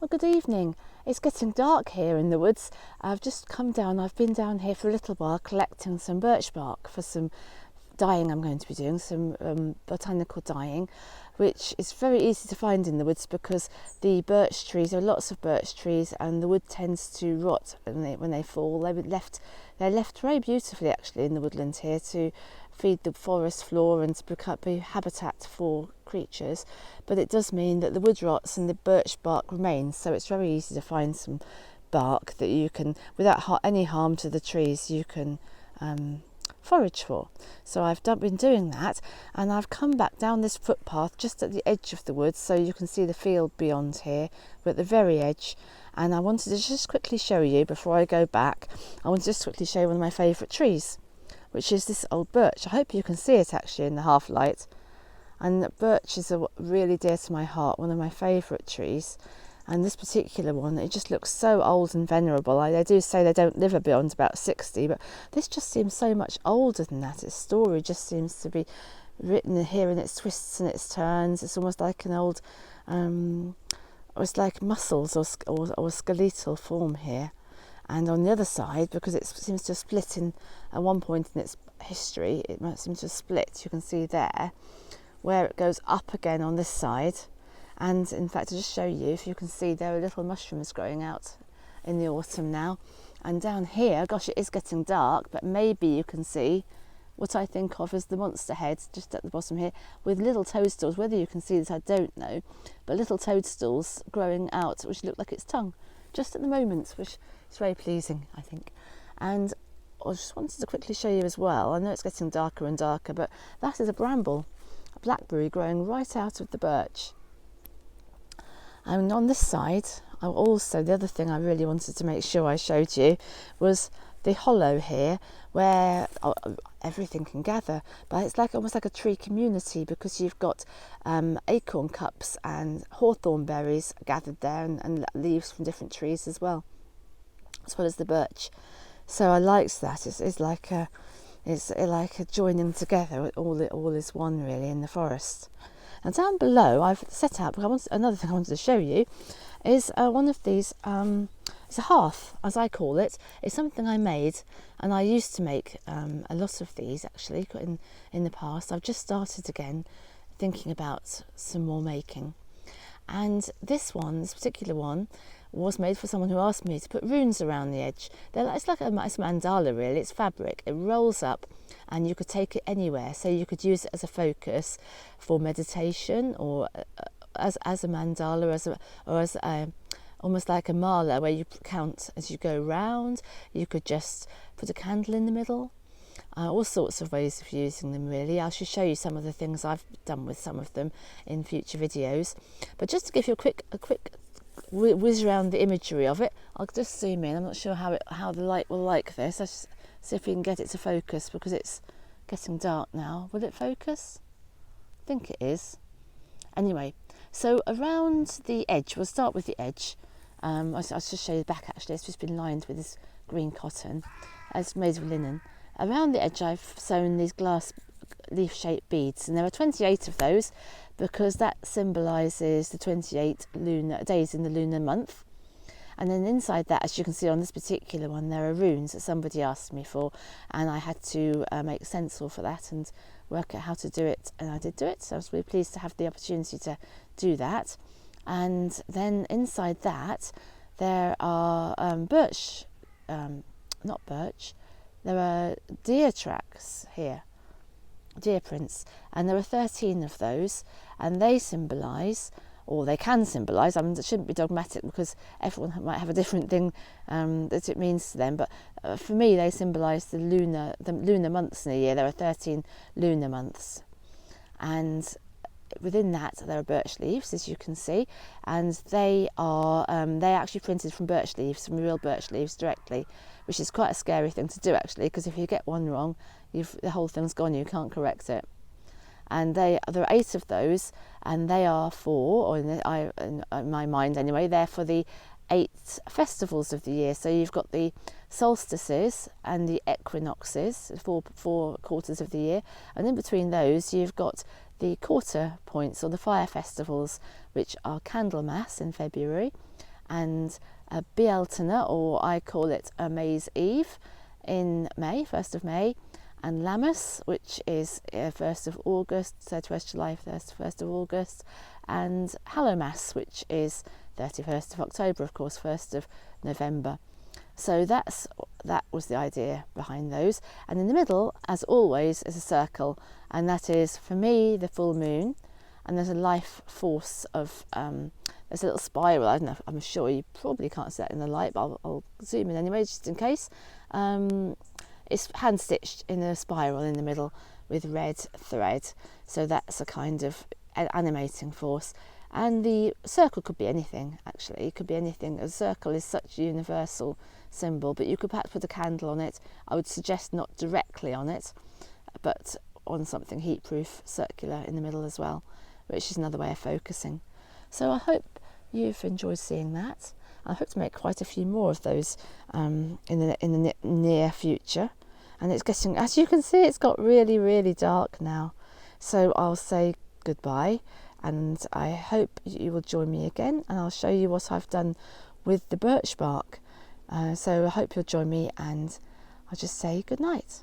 Well, good evening. It's getting dark here in the woods. I've just come down. I've been down here for a little while collecting some birch bark for some dyeing I'm going to be doing, some botanical dyeing, which is very easy to find in the woods because the birch trees, there are lots of birch trees, and the wood tends to rot when they fall. They're left very beautifully actually in the woodland here to feed the forest floor and to be habitat for creatures, but it does mean that the wood rots and the birch bark remains, so it's very easy to find some bark that you can, without any harm to the trees, you can forage for. So I've been doing that, and I've come back down this footpath just at the edge of the woods, so you can see the field beyond here. We're at the very edge, and I wanted to just quickly show you, before I go back, I want to just quickly show you one of my favourite trees, which is this old birch. I hope you can see it actually in the half light. And birch is really dear to my heart, one of my favourite trees. And this particular one, it just looks so old and venerable. They do say they don't live beyond about 60, but this just seems so much older than that. Its story just seems to be written here in its twists and its turns. It's almost like an old, it's like muscles or skeletal form here. And on the other side, because it seems to have split at one point in its history, it might seem to have split, you can see there, where it goes up again on this side. And in fact, to just show you, if you can see, there are little mushrooms growing out in the autumn now. And down here, gosh, it is getting dark, but maybe you can see what I think of as the monster head just at the bottom here, with little toadstools. Whether you can see this, I don't know, but little toadstools growing out which look like its tongue just at the moment, which is very pleasing, I think. And I just wanted to quickly show you as well, I know it's getting darker and darker, but that is a bramble, a blackberry growing right out of the birch. And on this side, the other thing I really wanted to make sure I showed you was the hollow here, where everything can gather, but it's almost like a tree community, because you've got acorn cups and hawthorn berries gathered there, and leaves from different trees as well as the birch. So I liked that. It's like a joining together. All is one really in the forest. And down below, I've set out, another thing I wanted to show you is one of these, it's a hearth, as I call it. It's something I made, and I used to make a lot of these actually in the past. I've just started again thinking about some more making. And this particular one, was made for someone who asked me to put runes around the edge. It's like it's mandala really, it's fabric. It rolls up and you could take it anywhere. So you could use it as a focus for meditation, or as a mandala, as almost like a mala where you count as you go round. You could just put a candle in the middle. All sorts of ways of using them really. I should show you some of the things I've done with some of them in future videos. But just to give you a quick whiz around the imagery of it, I'll just zoom in. I'm not sure how the light will like this. Let's see if we can get it to focus, because it's getting dark now. Will it focus? I think it is. Anyway, so around the edge, we'll start with the edge. I'll just show you the back actually. It's just been lined with this green cotton. It's made of linen. Around the edge I've sewn these glass leaf-shaped beads, and there are 28 of those, because that symbolises the 28 lunar days in the lunar month. And then inside that, as you can see on this particular one, there are runes that somebody asked me for, and I had to make stencil for that and work out how to do it, and I did do it, so I was really pleased to have the opportunity to do that. And then inside that there are there are deer tracks here, deer prints, and there are 13 of those, and they symbolise, or they can symbolise, it shouldn't be dogmatic because everyone might have a different thing that it means to them, but for me they symbolise the lunar months in a year. There are 13 lunar months, and within that there are birch leaves, as you can see, and they're actually printed from birch leaves, from real birch leaves directly, which is quite a scary thing to do actually, because if you get one wrong, the whole thing's gone, you can't correct it. And there are 8 of those, and they are in my mind anyway, they're for the 8 festivals of the year. So you've got the solstices and the equinoxes, 4 quarters of the year, and in between those you've got the quarter points, or the fire festivals, which are Candlemas in February, and a Bealtaine, or I call it a May's Eve, in May, 1st of May, and Lammas, which is 1st of August, 31st July, 1st of August, and Hallowmas, which is 31st of October, of course, 1st of November. So that was the idea behind those. And in the middle, as always, is a circle, and that is, for me, the full moon. And there's a life force of, there's a little spiral. I don't know, I'm sure you probably can't see that in the light, but I'll zoom in anyway, just in case. It's hand stitched in a spiral in the middle with red thread. So that's a kind of animating force. And the circle could be anything, actually. It could be anything. A circle is such a universal symbol, but you could perhaps put a candle on it. I would suggest not directly on it, but on something heat-proof, circular in the middle as well, which is another way of focusing. So I hope you've enjoyed seeing that. I hope to make quite a few more of those in the near future. And it's getting, as you can see, it's got really, really dark now. So I'll say goodbye, and I hope you will join me again, and I'll show you what I've done with the birch bark. So I hope you'll join me, and I'll just say good night.